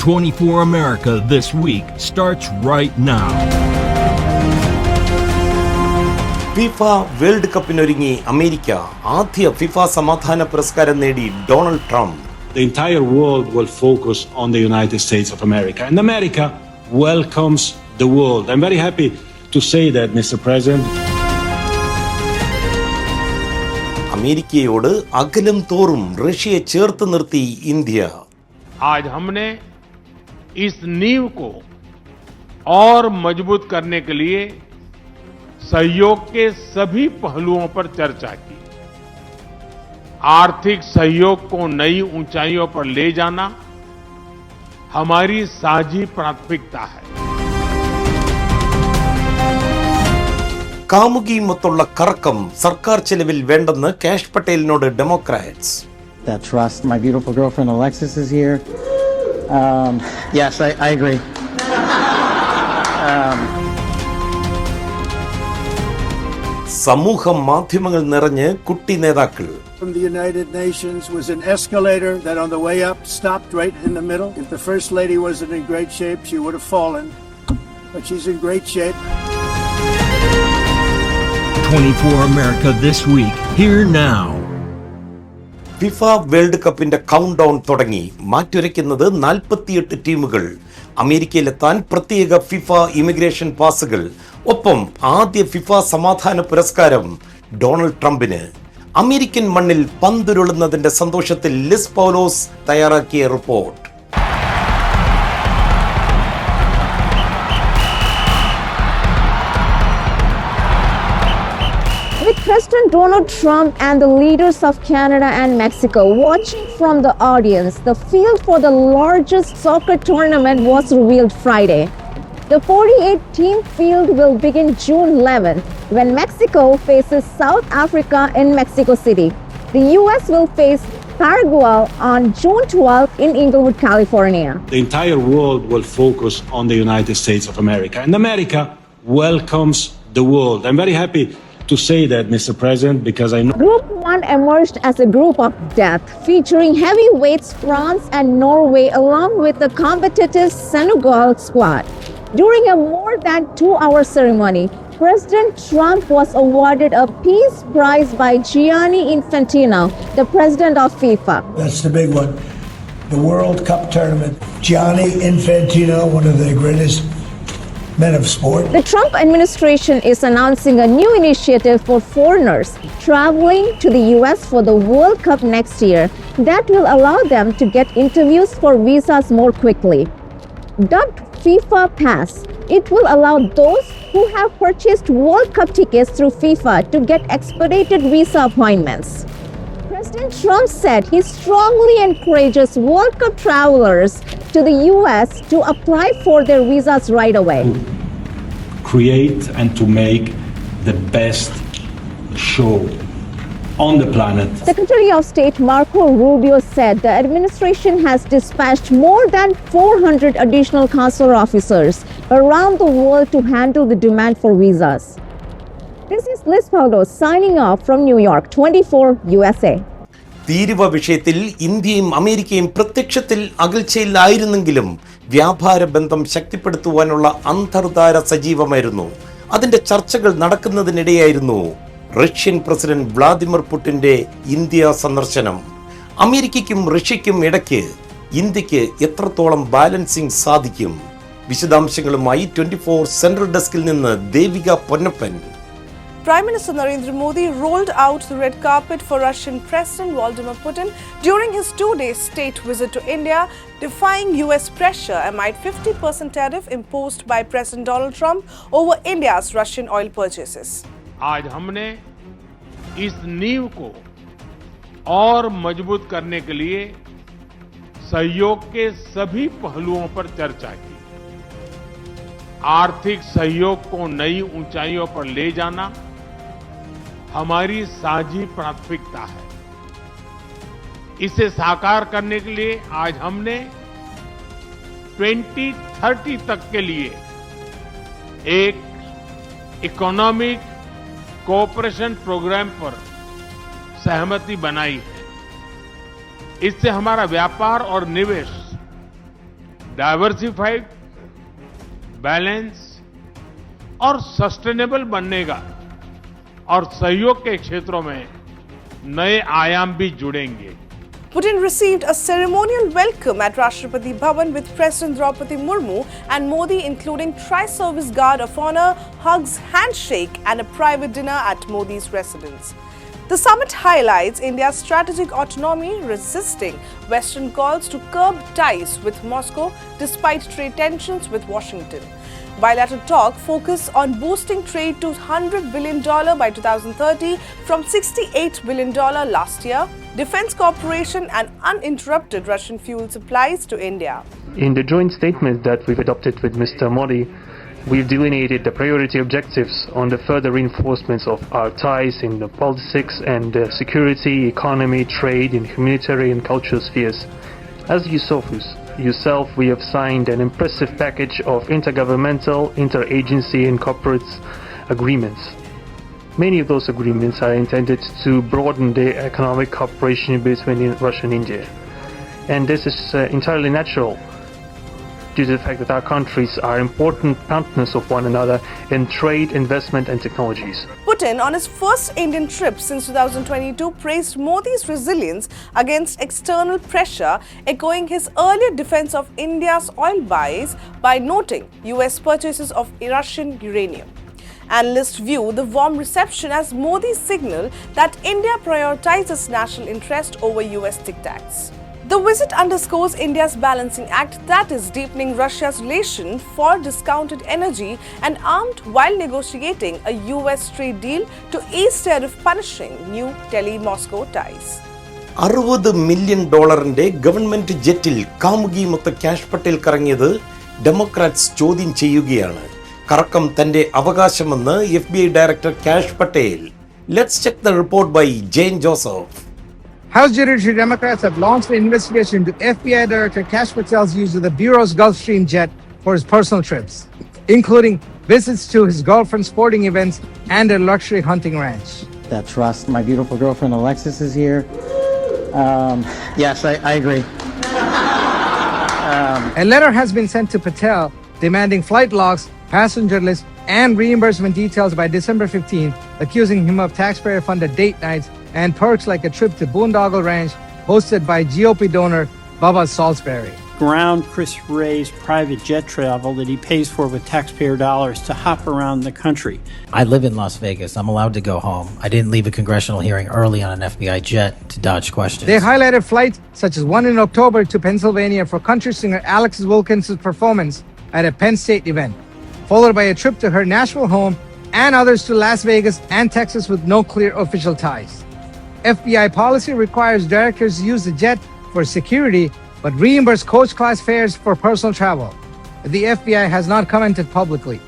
24 America This Week starts right now. FIFA world കപ്പിനൊരുങ്ങി America. ആദ്യ FIFA സമാധാന പുരസ്കാരം നേടി Donald Trump. The entire world will focus on the United States of America, and America welcomes the world. I'm very happy to say that, Mr. President. അമേരിക്കയോട് അകലം തോറും റഷ്യയെ ചേർത്ത് നിർത്തി ഇന്ത്യ. आज हमने इस नींव को और मजबूत करने के लिए सहयोग के सभी पहलुओं पर चर्चा की. आर्थिक सहयोग को नई ऊंचाइयों पर ले जाना हमारी साझी प्राथमिकता है. കാമുകിയുമൊത്തുള്ള കറക്കം സർക്കാർ ചെലവിൽ വേണ്ടെന്ന് കാഷ് പട്ടേലിനോട് Democrats. That trust. My beautiful girlfriend Alexis is here. Yes, I agree. സമൂഹ മാധ്യമങ്ങൾ നിറഞ്ഞ് കുട്ടി നേതാക്കൾ. From the United Nations was an escalator that on the way up stopped right in the middle. If the First Lady wasn't in great shape, she would have fallen. But she's in great shape. 24 America This Week, here now. FIFA world കപ്പിന്റെ count down തുടങ്ങി. മാറ്റുരയ്ക്കുന്നത് 48 ടീമുകൾ. അമേരിക്കയിലെത്താൻ പ്രത്യേക FIFA immigration പാസുകൾ. ഒപ്പം ആദ്യ FIFA സമാധാന പുരസ്കാരം Donald ട്രംപിന്. അമേരിക്കൻ മണ്ണിൽ പന്തുരുളുന്നതിന്റെ സന്തോഷത്തിൽ ലിസ് പൗലോസ് തയ്യാറാക്കിയ report. With President Donald Trump and the leaders of Canada and Mexico watching from the audience, the field for the largest soccer tournament was revealed Friday. The 48-team field will begin June 11 when Mexico faces South Africa in Mexico City. The US will face Paraguay on June 12 in Inglewood, California. The entire world will focus on the United States of America, and America welcomes the world. I'm very happy to say that, Mr. President, because I know Group 1 emerged as a group of death, featuring heavyweights France and Norway along with the competitive Senegal squad. During a more than 2-hour ceremony, President Trump was awarded a Peace Prize by Gianni Infantino, the president of FIFA. That's the big one. The World Cup tournament. Gianni Infantino, one of the greatest men of sport. The Trump administration is announcing a new initiative for foreigners traveling to the US for the World Cup next year that will allow them to get interviews for visas more quickly. Dubbed FIFA Pass, it will allow those who have purchased World Cup tickets through FIFA to get expedited visa appointments. President Trump said he strongly encourages World Cup travelers to the US to apply for their visas right away. create and to make the best show on the planet. Secretary of State Marco Rubio said the administration has dispatched more than 400 additional consular officers around the world to handle the demand for visas. This is Liz Paulos signing off from New York, 24 USA. തീരുവ വിഷയത്തിൽ ഇന്ത്യയും അമേരിക്കയും പ്രത്യക്ഷത്തിൽ അകൽച്ചയിലായിരുന്നെങ്കിലും വ്യാപാര ബന്ധം ശക്തിപ്പെടുത്തുവാനുള്ള അന്തർധാര സജീവമായിരുന്നു. അതിന്റെ ചർച്ചകൾ നടക്കുന്നതിനിടെയായിരുന്നു റഷ്യൻ പ്രസിഡന്റ് വ്ളാദിമിർ പുടിന്റെ ഇന്ത്യ സന്ദർശനം. അമേരിക്കയ്ക്കും റഷ്യയ്ക്കും ഇടയ്ക്ക് ഇന്ത്യക്ക് എത്രത്തോളം ബാലൻസിംഗ് സാധിക്കും? വിശദാംശങ്ങളുമായി 24 സെൻട്രൽ ഡെസ്കിൽ നിന്ന് Devika Ponnappan. Prime Minister Narendra Modi rolled out the red carpet for Russian President Vladimir Putin during his 2-day state visit to India, defying US pressure amid 50% tariff imposed by President Donald Trump over India's Russian oil purchases. आज हमने इस नींव को और मजबूत करने के लिए सहयोग के सभी पहलुओं पर चर्चा की. आर्थिक सहयोग को नई ऊंचाइयों पर ले जाना हमारी साझी प्राथमिकता है. इसे साकार करने के लिए आज हमने 2030 तक के लिए एक इकोनॉमिक कोऑपरेशन प्रोग्राम पर सहमति बनाई है. इससे हमारा व्यापार और निवेश डाइवर्सिफाइड, बैलेंस और सस्टेनेबल बनने का और सहयोग के क्षेत्रों में नए आयाम भी जुड़ेंगे. Putin received a ceremonial welcome at Rashtrapati Bhavan with President Draupadi Murmu and Modi, including Tri-Service Guard of Honor, hugs, handshake and a private dinner at Modi's residence. The summit highlights India's strategic autonomy, resisting Western calls to curb ties with Moscow despite trade tensions with Washington. Bilateral talk focus on boosting trade to $100 billion by 2030 from $68 billion last year, defense cooperation and uninterrupted Russian fuel supplies to India. In the joint statement that we've adopted with Mr. Modi, we've delineated the priority objectives on the further reinforcements of our ties in the politics and security, economy, trade, in humanitarian and cultural spheres. As you saw yourself, we have signed an impressive package of intergovernmental, interagency and corporate agreements. Many of those agreements are intended to broaden the economic cooperation between Russia and India. And this is entirely natural due to the fact that our countries are important partners of one another in trade, investment and technologies. Putin, on his first Indian trip since 2022, praised Modi's resilience against external pressure, echoing his earlier defense of India's oil buys by noting US purchases of Russian uranium. Analysts view the warm reception as Modi's signal that India prioritizes national interest over US diktats. The visit underscores India's balancing act, that is, deepening Russia's relation for discounted energy and armed while negotiating a US trade deal to ease tariff punishing new Delhi-Moscow ties. $60 million government ജെറ്റിൽ കാമുകി മൊത്ത cash Patel കറങ്ങിയത് democrats ചോദ്യം ചെയ്യുകയാണ്. കറക്കം തന്റെ അവകാശമെന്ന് FBI director cash Patel. Let's check the report by Jane Joseph. House Judiciary Democrats have launched an investigation into FBI Director Kash Patel's use of the Bureau's Gulfstream jet for his personal trips, including visits to his girlfriend's sporting events and a luxury hunting ranch. That's Rust. My beautiful girlfriend Alexis is here. Yes, I agree. A letter has been sent to Patel demanding flight logs, passenger list, and reimbursement details by December 15, accusing him of taxpayer-funded date nights and perks like a trip to Boondoggle Ranch hosted by GOP donor Bubba Salisbury. Ground Chris Wray's private jet travel that he pays for with taxpayer dollars to hop around the country. I live in Las Vegas. I'm allowed to go home. I didn't leave a congressional hearing early on an FBI jet to dodge questions. They highlighted flights such as one in October to Pennsylvania for country singer Alex Wilkinson's performance at a Penn State event, followed by a trip to her Nashville home and others to Las Vegas and Texas with no clear official ties. FBI policy requires directors to use the jet for security but reimburse coach class fares for personal travel. The FBI has not commented publicly.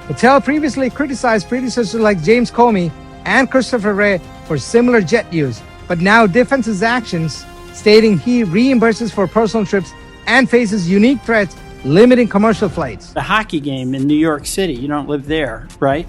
Patel previously criticized predecessors like James Comey and Christopher Wray for similar jet use, but now defends his actions, stating he reimburses for personal trips and faces unique threats limiting commercial flights. The hockey game in New York City, you don't live there, right?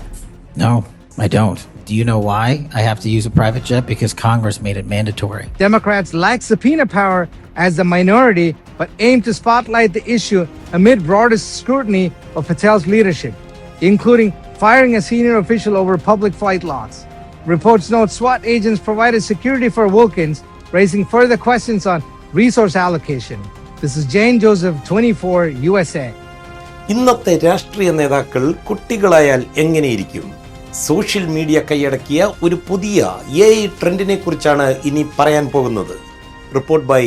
No, I don't. Do you know why I have to use a private jet? Because Congress made it mandatory. Democrats lack subpoena power as the minority, but aim to spotlight the issue amid broadest scrutiny of Patel's leadership, including firing a senior official over public flight logs. Reports note SWAT agents provided security for Wilkins, raising further questions on resource allocation. This is Jane Joseph, 24 USA. ഇന്നത്തെ രാഷ്ട്രീയ നേതാക്കൾ കുട്ടികളായാൽ എങ്ങനെയിരിക്കും? Social media കൈയടക്കിയ ഒരു പുതിയ AI ട്രെൻഡിനെ കുറിച്ചാണ് ഇനി പറയാൻ പോകുന്നത്. Report by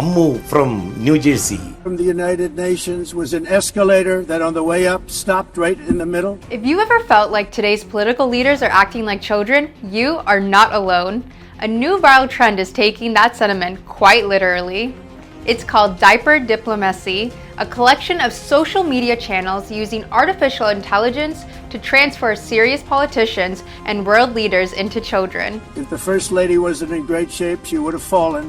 Ammu from New Jersey. From the United Nations was an escalator that on the way up stopped right in the middle. If you ever felt like today's political leaders are acting like children, you are not alone. A new viral trend is taking that sentiment quite literally. It's called diaper diplomacy, a collection of social media channels using artificial intelligence to transfer serious politicians and world leaders into children. If the First Lady wasn't in great shape, she would have fallen.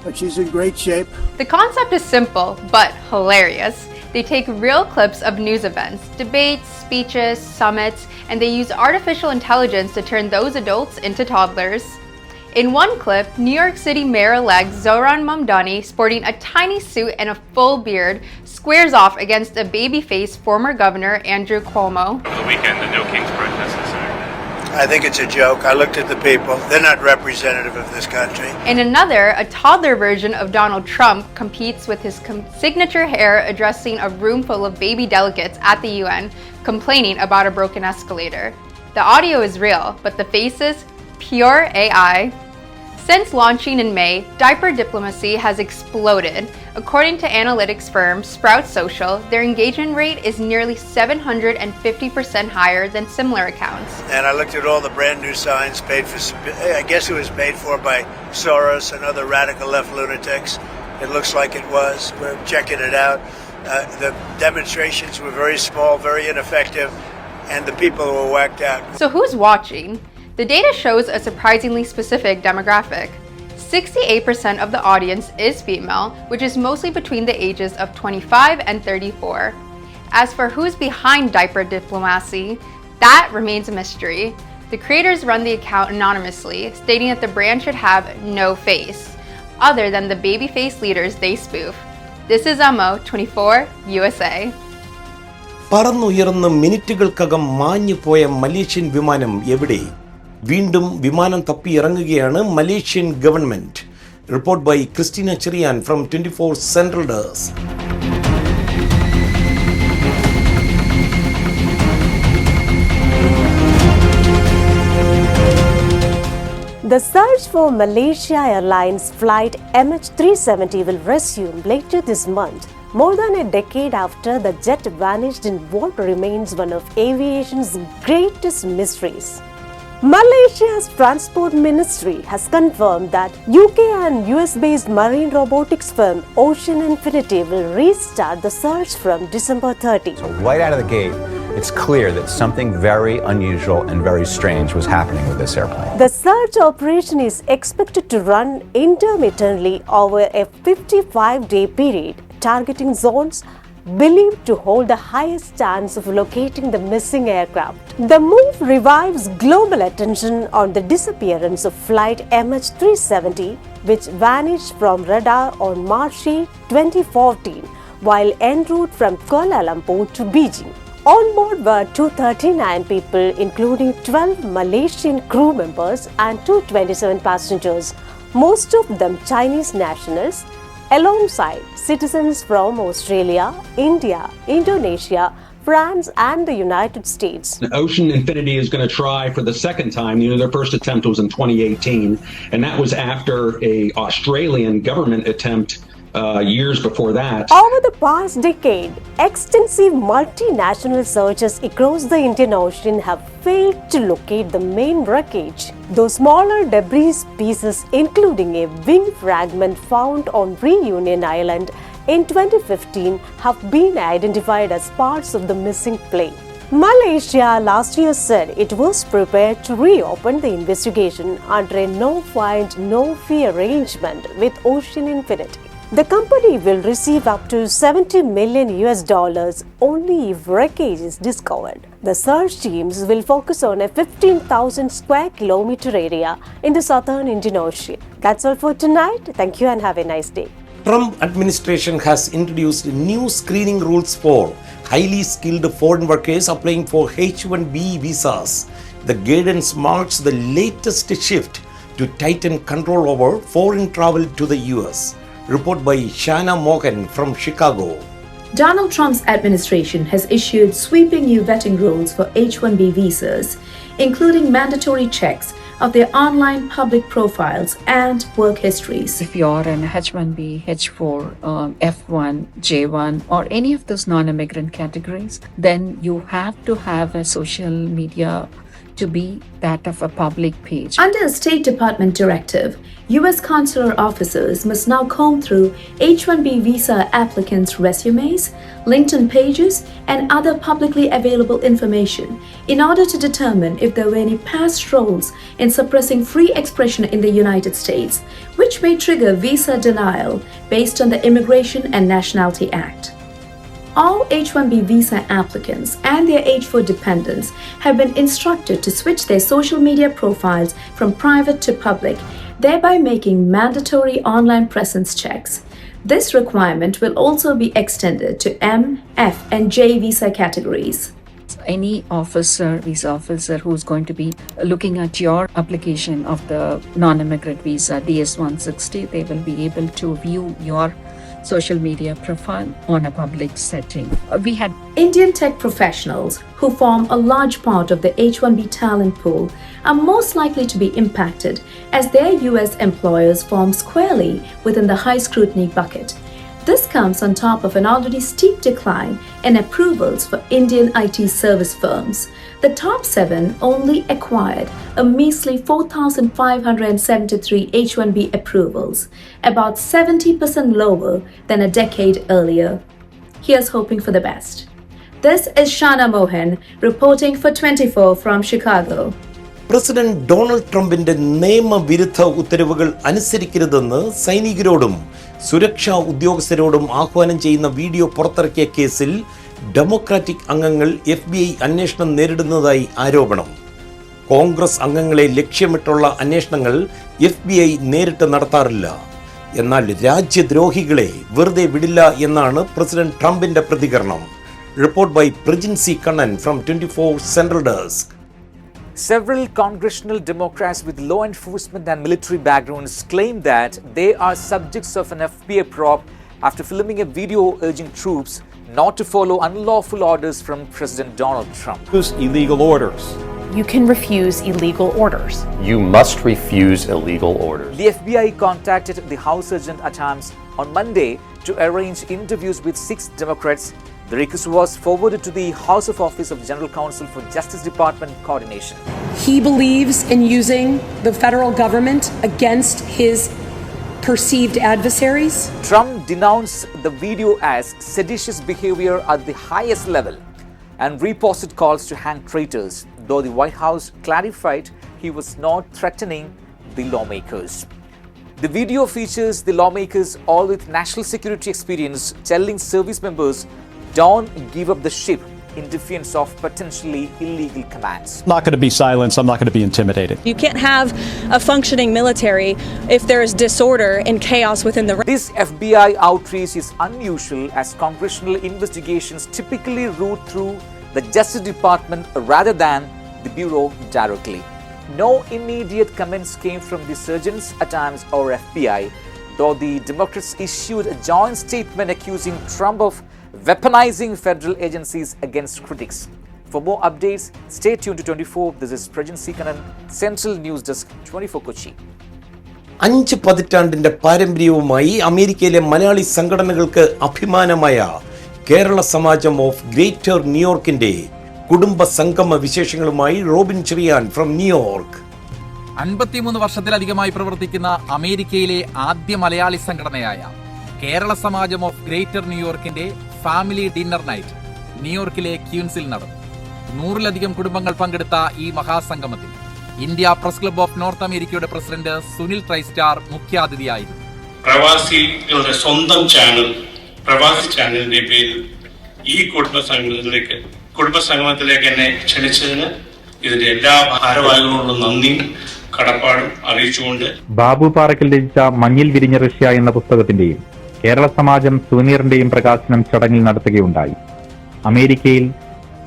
But she's in great shape. The concept is simple, but hilarious. They take real clips of news events, debates, speeches, summits, and they use artificial intelligence to turn those adults into toddlers. In one clip, New York City Mayor-elect Zohran Mamdani, sporting a tiny suit and a full beard, squares off against a baby-faced former governor Andrew Cuomo. Over the weekend, the No Kings protest is there. I think it's a joke. I looked at the people. They're not representative of this country. In another, a toddler version of Donald Trump competes with his signature hair, addressing a room full of baby delegates at the UN, complaining about a broken escalator. The audio is real, but the faces, pure AI. Since launching in May, diaper diplomacy has exploded. According to analytics firm Sprout Social, their engagement rate is nearly 750% higher than similar accounts. And I looked at all the brand new signs paid for, I guess it was paid for by Soros and other radical left lunatics. It looks like it was. We're checking it out. The demonstrations were very small, very ineffective, and the people were whacked out. So who's watching? The data shows a surprisingly specific demographic. 68% of the audience is female, which is mostly between the ages of 25 and 34. As for who's behind diaper diplomacy, that remains a mystery. The creators run the account anonymously, stating that the brand should have no face, other than the baby-faced leaders they spoof. This is Amo 24 USA. പറന്നുയർന്ന് മിനിറ്റുകൾക്കകം മാഞ്ഞു പോയ Malaysian വിമാനം എവിടെ? വീണ്ടും വിമാനം തപ്പി ഇറങ്ങുകയാണ് Malaysian government. Report by Christina Cherian from 24 central desk. The search for Malaysia Airlines flight MH370 will resume later this month, more than a decade after the jet vanished in what remains one of aviation's greatest mysteries. Malaysia's Transport Ministry has confirmed that UK and US-based marine robotics firm Ocean Infinity will restart the search from December 30. So right out of the gate, it's clear that something very unusual and very strange was happening with this airplane. The search operation is expected to run intermittently over a 55-day period, targeting zones believed to hold the highest chance of locating the missing aircraft. The move revives global attention on the disappearance of flight MH370, which vanished from radar on March 8, 2014, while en route from Kuala Lumpur to Beijing. On board were 239 people, including 12 Malaysian crew members and 227 passengers, most of them Chinese nationals, alongside citizens from Australia, India, Indonesia, France and the United States. Ocean Infinity is going to try for the second time. Their first attempt was in 2018, and that was after an Australian government attempt years before that. Over the past decade, extensive multinational searches across the Indian Ocean have failed to locate the main wreckage. Those smaller debris pieces, including a wing fragment found on Reunion Island in 2015, have been identified as parts of the missing plane. Malaysia last year said it was prepared to reopen the investigation under a no-find, no-fee arrangement with Ocean Infinity. The company will receive up to $70 million only if wreckage is discovered. The search teams will focus on a 15,000 square kilometer area in the southern Indian Ocean. That's all for tonight. Thank you and have a nice day. Trump administration has introduced new screening rules for highly skilled foreign workers applying for H-1B visas. The guidance marks the latest shift to tighten control over foreign travel to the US. Report by Shana Mohan from Chicago. Donald Trump's administration has issued sweeping new vetting rules for H-1B visas, including mandatory checks of their online public profiles and work histories. If you're an H-1B, H-4, F-1, J-1, or any of those non-immigrant categories, then you have to have a social media to be that of a public page. Under a State Department directive, U.S. consular officers must now comb through H-1B visa applicants' resumes, LinkedIn pages, and other publicly available information in order to determine if there were any past roles in suppressing free expression in the United States, which may trigger visa denial based on the Immigration and Nationality Act. All H-1B visa applicants and their H-4 dependents have been instructed to switch their social media profiles from private to public, thereby making mandatory online presence checks. This requirement will also be extended to M, F, and J visa categories. Any visa officer who's going to be looking at your application of the non-immigrant visa DS-160, they will be able to view your social media profile on a public setting. We had Indian tech professionals who form a large part of the H-1B talent pool are most likely to be impacted as their US employers form squarely within the high scrutiny bucket. This comes on top of an already steep decline in approvals for Indian IT service firms. The top 7 only acquired a measly 4,573 H-1B approvals, about 70% lower than a decade earlier. Here's hoping for the best. This is Shana Mohan reporting for 24 from Chicago. President Donald ട്രംപിന്റെ നിയമവിരുദ്ധ ഉത്തരവുകൾ അനുസരിക്കരുതെന്ന് സൈനികരോടും സുരക്ഷാ ഉദ്യോഗസ്ഥരോടും ആഹ്വാനം ചെയ്യുന്ന video പുറത്തിറക്കിയ കേസിൽ democratic അംഗങ്ങൾ FBI അന്വേഷണം നേരിടുന്നതായി ആരോപണം. കോൺഗ്രസ് അംഗങ്ങളെ ലക്ഷ്യമിട്ടുള്ള അന്വേഷണങ്ങൾ FBI നേരിട്ട് നടത്താറില്ല. എന്നാൽ രാജ്യദ്രോഹികളെ വെറുതെ വിടില്ല എന്നാണ് പ്രസിഡന്റ് ട്രംപിന്റെ പ്രതികരണം. Report by Prajinsi Kannan from 24 central desk. Several congressional Democrats with law enforcement and military backgrounds claim that they are subjects of an FBI probe after filming a video urging troops not to follow unlawful orders from President Donald Trump. Illegal orders. You can refuse illegal orders. You must refuse illegal orders. The FBI contacted the House Urgent at times on Monday to arrange interviews with 6 Democrats. The request was forwarded to the House of Office of General Counsel for Justice Department coordination. He believes in using the federal government against his perceived adversaries. Trump denounced the video as seditious behavior at the highest level and reposted calls to hang traitors, though the White House clarified he was not threatening the lawmakers. The video features the lawmakers, all with national security experience, telling service members, "Don't give up the ship," in defiance of potentially illegal commands. I'm not going to be silenced. I'm not going to be intimidated. You can't have a functioning military if there is disorder and chaos within the This FBI outreach is unusual as congressional investigations typically route through the Justice Department rather than the Bureau directly. No immediate comments came from the surgeons at times or FBI, though the Democrats issued a joint statement accusing Trump of weaponizing federal agencies against critics. For more updates, stay tuned to 24. This is Prajansi Kanan, Central News Desk, 24 Kochi. 5 പതിറ്റാണ്ടിന്റെ പാരമ്പര്യവുമായി അമേരിക്കയിലെ മലയാളി സംഘടനകൾക്ക് അഭിമാനമായ Kerala Samajam of greater ന്യൂയോർക്കിന്റെ കുടുംബ സംഗമ വിശേഷങ്ങളുമായി Robin Cherian from New York. 53 വർഷത്തിലധികമായി പ്രവർത്തിക്കുന്ന അമേരിക്കയിലെ ആദ്യ മലയാളി സംഘടനയായ കേരള സമാജം ഓഫ് ഗ്രേറ്റർ ന്യൂയോർക്കിന്റെ ഫാമിലി ഡിന്നർ നൈറ്റ് ന്യൂയോർക്കിലെ ക്യൂൻസിൽ നടന്നു. 100-ലധികം കുടുംബങ്ങൾ പങ്കെടുത്ത ഈ മഹാസംഗമത്തിൽ India press club of north അമേരിക്കയുടെ പ്രസിഡന്റ് സുനിൽ ട്രൈസ്റ്റാർ മുഖ്യാതിഥിയായിരുന്നു. പ്രവാസികളുടെ സ്വന്തം ചാനൽ പ്രവാസി ചാനലിന്റെ പേരിൽ ഈ കുടുംബസംഗമത്തിലേക്ക് എന്നെ ക്ഷണിച്ചതിന് ഇതിന്റെ എല്ലാ ഭാരവാഹികളോടും നന്ദി കടപ്പാടും അറിയിച്ചുകൊണ്ട് ബാബു പാറക്കൽ രചിച്ച മഞ്ഞിൽ വിരിഞ്ഞ റഷ്യ എന്ന പുസ്തകത്തിന്റെയും കേരള സമാജം സുവനീറിന്റെയും പ്രകാശനം ചടങ്ങിൽ നടത്തുകയുണ്ടായി. അമേരിക്കയിൽ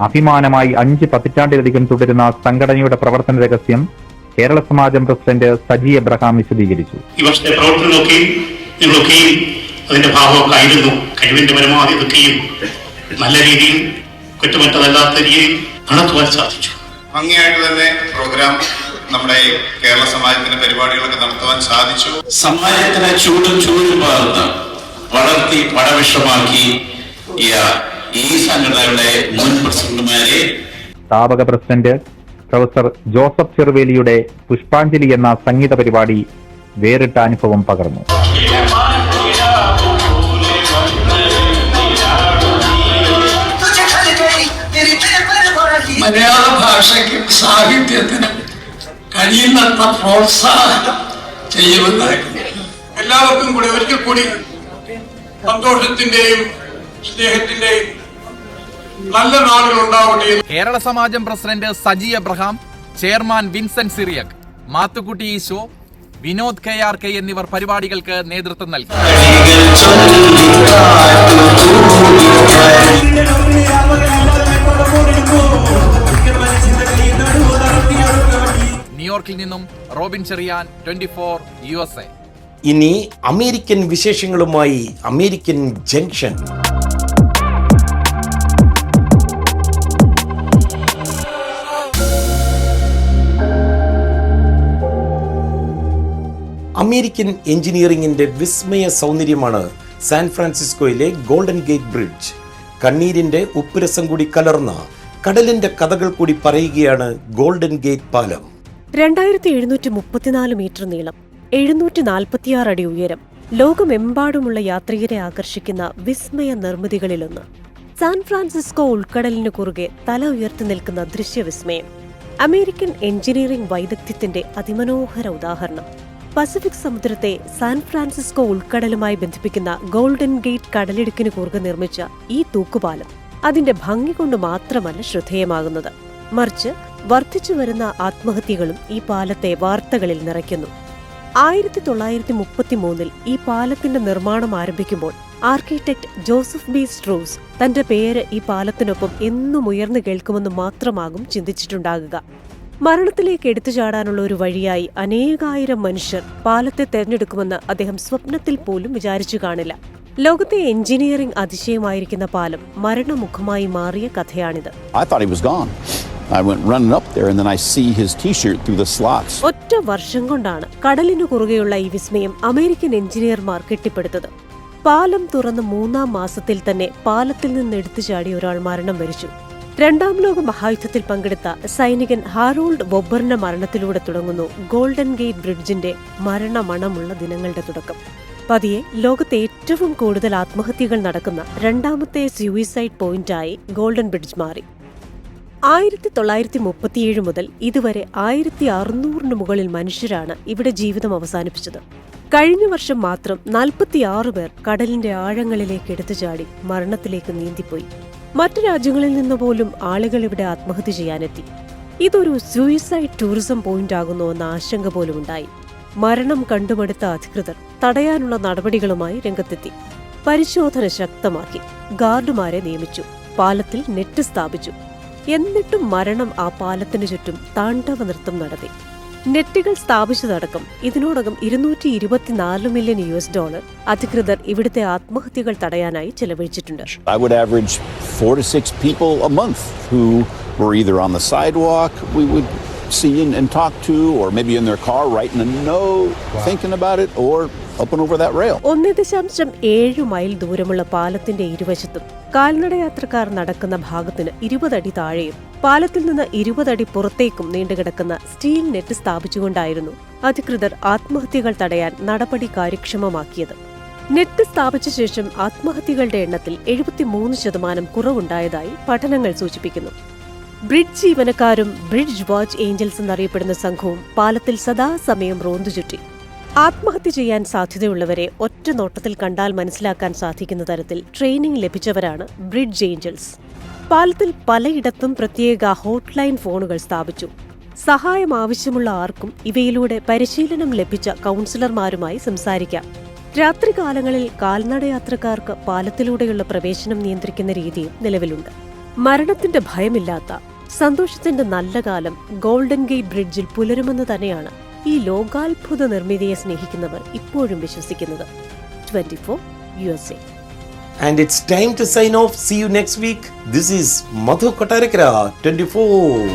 അഭിമാനമായി 5 പതിറ്റാണ്ടിലധികം തുടരുന്ന സംഘടനയുടെ പ്രവർത്തന രഹസ്യം കേരള സമാജം പ്രസിഡന്റ് സജി എബ്രഹാം വിശദീകരിച്ചു. ഈ വർഷത്തെ പ്രവർത്തനമൊക്കെയും നിങ്ങളൊക്കെയും അതിന്റെ ഭാഗമൊക്കെ ആയിരുന്നു. കഴിവിന്റെ പരമാവധി ഇതൊക്കെയും നല്ല രീതിയിൽ കുറ്റമറ്റതല്ലാത്ത രീതിയിൽ നടത്തുവാൻ സാധിച്ചു. ഭംഗിയായിട്ട് തന്നെ പ്രോഗ്രാം നമ്മുടെ കേരള സമാജത്തിന്റെ പരിപാടികളൊക്കെ നടത്തുവാൻ സാധിച്ചു. സമാജത്തിനെ ചൂടും പകർന്ന് വളർത്തി പടവിഷമാക്കി ഈ സംഘടനയുടെ മുൻ പ്രസിഡന്റുമാരെ സ്ഥാപക പ്രസിഡന്റ് പ്രൊഫസർ ജോസഫ് ചെറുവേലിയുടെ പുഷ്പാഞ്ജലി എന്ന സംഗീത പരിപാടി വേറിട്ട അനുഭവം പകർന്നു. മലയാള ഭാഷയ്ക്കും സാഹിത്യത്തിനും കഴിയുന്നത്ര പ്രോത്സാഹനം ചെയ്യുമെന്നായിരുന്നു. എല്ലാവർക്കും കൂടി ഒരിക്കൽ കൂടി സന്തോഷത്തിന്റെയും സ്നേഹത്തിന്റെയും നല്ല നാളുകൾ ഉണ്ടാവട്ടെ. Kerala Samajam president Saji Abraham, chairman Vincent Cyriac, Mathukutty Eesho, Vinod KRK എന്നിവർ പരിപാടികൾക്ക് നേതൃത്വം നൽകി. ന്യൂയോർക്കിൽ നിന്നും റോബിൻ ചെറിയാൻ, 24 USA. ഇനി അമേരിക്കൻ വിശേഷങ്ങളുമായി അമേരിക്കൻ ജംഗ്ഷൻ. അമേരിക്കൻ എഞ്ചിനീയറിംഗിന്റെ വിസ്മയ സൗന്ദര്യമാണ് സാൻ ഫ്രാൻസിസ്കോയിലെ ഗോൾഡൻ ഗേറ്റ് ബ്രിഡ്ജ്. കണ്ണീരിന്റെ ഉപ്പുരസം കൂടി കലർന്ന കടലിന്റെ കഥകൾ കൂടി പറയുകയാണ് ഗോൾഡൻ ഗേറ്റ് പാലം. 2734 മീറ്റർ നീളം, 746 അടി ഉയരം, ലോകമെമ്പാടുമുള്ള യാത്രികരെ ആകർഷിക്കുന്ന വിസ്മയ നിർമ്മിതികളിലൊന്ന്. സാൻ ഫ്രാൻസിസ്കോ ഉൾക്കടലിനു കുറുകെ തല ഉയർത്തി നിൽക്കുന്ന ദൃശ്യവിസ്മയം. അമേരിക്കൻ എഞ്ചിനീയറിംഗ് വൈദഗ്ധ്യത്തിന്റെ അതിമനോഹര ഉദാഹരണം. പസഫിക് സമുദ്രത്തെ സാൻ ഫ്രാൻസിസ്കോ ഉൾക്കടലുമായി ബന്ധിപ്പിക്കുന്ന ഗോൾഡൻ ഗേറ്റ് കടലിടുക്കിന് കുറുകെ നിർമ്മിച്ച ഈ തൂക്കുപാലം അതിന്റെ ഭംഗി കൊണ്ട് മാത്രമല്ല ശ്രദ്ധേയമാകുന്നത്, മറിച്ച് വർദ്ധിച്ചുവരുന്ന ആത്മഹത്യകളും ഈ പാലത്തെ വാർത്തകളിൽ നിറയ്ക്കുന്നു. 1933 ഈ പാലത്തിന്റെ നിർമ്മാണം ആരംഭിക്കുമ്പോൾ ആർക്കിടെക്ട് ജോസഫ് ബി സ്ട്രൂസ് തന്റെ പേര് ഈ പാലത്തിനൊപ്പം എന്നും ഉയർന്നു കേൾക്കുമെന്ന് മാത്രമാകും ചിന്തിച്ചിട്ടുണ്ടാകുക. മരണത്തിലേക്ക് എടുത്തുചാടാനുള്ള ഒരു വഴിയായി അനേകായിരം മനുഷ്യർ പാലത്തെ തെരഞ്ഞെടുക്കുമെന്ന് അദ്ദേഹം സ്വപ്നത്തിൽ പോലും വിചാരിച്ചു കാണില്ല. ലോകത്തെ എഞ്ചിനീയറിംഗ് അതിശയമായിരിക്കുന്ന പാലം മരണമുഖമായി മാറിയ കഥയാണിത്. ഒറ്റ വർഷം കൊണ്ടാണ് കടലിനു കുറുകെയുള്ള ഈ വിസ്മയം അമേരിക്കൻ എഞ്ചിനീയർമാർ കെട്ടിപ്പടുത്തത്. പാലം തുറന്ന് 3-ാം മാസത്തിൽ തന്നെ പാലത്തിൽ നിന്ന് എടുത്തുചാടി ഒരാൾ മരണം വരിച്ചു. 2ാം ലോക മഹായുദ്ധത്തിൽ പങ്കെടുത്ത സൈനികൻ ഹാരോൾഡ് വൊബ്ബറിന്റെ മരണത്തിലൂടെ തുടങ്ങുന്നു ഗോൾഡൻ ഗേറ്റ് ബ്രിഡ്ജിന്റെ മരണമണമുള്ള ദിനങ്ങളുടെ തുടക്കം. പതിയെ ലോകത്തെ ഏറ്റവും കൂടുതൽ ആത്മഹത്യകൾ നടക്കുന്ന 2ാമത്തെ സൂയിസൈഡ് പോയിന്റായി ഗോൾഡൻ ബ്രിഡ്ജ് മാറി. 1937 മുതൽ ഇതുവരെ 1600 മുകളിൽ മനുഷ്യരാണ് ഇവിടെ ജീവിതം അവസാനിപ്പിച്ചത്. കഴിഞ്ഞ വർഷം മാത്രം 46 പേർ കടലിന്റെ ആഴങ്ങളിലേക്ക് എടുത്തുചാടി മരണത്തിലേക്ക് നീന്തിപ്പോയി. മറ്റു രാജ്യങ്ങളിൽ നിന്ന് പോലും ആളുകൾ ഇവിടെ ആത്മഹത്യ ചെയ്യാനെത്തി. ഇതൊരു സൂയിസൈഡ് ടൂറിസം പോയിന്റ് ആകുന്നോ എന്ന ആശങ്ക പോലും ഉണ്ടായി. മരണം കണ്ടുമടുത്ത അധികൃതർ തടയാനുള്ള നടപടികളുമായി രംഗത്തെത്തി. പരിശോധന ശക്തമാക്കി, ഗാർഡുമാരെ നിയമിച്ചു, പാലത്തിൽ നെറ്റ് സ്ഥാപിച്ചു. എന്നിട്ടും മരണം ആ പാലത്തിനു ചുറ്റും താണ്ഡവ നൃത്തം നടത്തി. നെറ്റുകൾ സ്ഥാപിച്ചതടക്കം ഇതിനോടകം $224 മില്യൺ അധികൃതർ ഇവിടുത്തെ ആത്മഹത്യകൾ തടയാനായി ചെലവഴിച്ചിട്ടുണ്ട്. I would average 4 to 6 people a month who were either on the sidewalk we would see and talk to, or maybe in their car writing a note, thinking about it, or up and over that rail. 1.7 mile ദൂരമുള്ള പാലത്തിന്റെ ഇരുവശത്തും കാൽനടയാത്രക്കാർ നടക്കുന്ന ഭാഗത്തിന് 20 അടി താഴെയും പാലത്തിൽ നിന്ന് 20 അടി പുറത്തേക്കും നീണ്ടുകിടക്കുന്ന സ്റ്റീൽ നെറ്റ് സ്ഥാപിച്ചുകൊണ്ടായിരുന്നു അധികൃതർ ആത്മഹത്യകൾ തടയാൻ നടപടി കാര്യക്ഷമമാക്കിയത്. നെറ്റ് സ്ഥാപിച്ച ശേഷം ആത്മഹത്യകളുടെ എണ്ണത്തിൽ 73% കുറവുണ്ടായതായി പഠനങ്ങൾ സൂചിപ്പിക്കുന്നു. ബ്രിഡ്ജ് ജീവനക്കാരും ബ്രിഡ്ജ് വാച്ച് ഏഞ്ചൽസ് എന്നറിയപ്പെടുന്ന സംഘവും പാലത്തിൽ സദാസമയം റോന്തുചുറ്റി. ആത്മഹത്യ ചെയ്യാൻ സാധ്യതയുള്ളവരെ ഒറ്റ നോട്ടത്തിൽ കണ്ടാൽ മനസ്സിലാക്കാൻ സാധിക്കുന്ന തരത്തിൽ ട്രെയിനിംഗ് ലഭിച്ചവരാണ് ബ്രിഡ്ജ് ഏഞ്ചൽസ്. പാലത്തിൽ പലയിടത്തും പ്രത്യേക ഹോട്ട്ലൈൻ ഫോണുകൾ സ്ഥാപിച്ചു. സഹായം ആവശ്യമുള്ള ആർക്കും ഇവയിലൂടെ പരിശീലനം ലഭിച്ച കൗൺസിലർമാരുമായി സംസാരിക്കാം. രാത്രികാലങ്ങളിൽ കാൽനടയാത്രക്കാർക്ക് പാലത്തിലൂടെയുള്ള പ്രവേശനം നിയന്ത്രിക്കുന്ന രീതിയും നിലവിലുണ്ട്. മരണത്തിന്റെ ഭയമില്ലാത്ത സന്തോഷത്തിന്റെ നല്ല കാലം ഗോൾഡൻ ഗേറ്റ് ബ്രിഡ്ജിൽ പുലരുമെന്ന് തന്നെയാണ് ഈ ലോകാത്ഭുത നിർമ്മിതിയെ സ്നേഹിക്കുന്നവർ ഇപ്പോഴും വിശ്വസിക്കുന്നത്. 24 USA. And it's time to sign off. See you next week. This is Madhu Kotarakara, 24.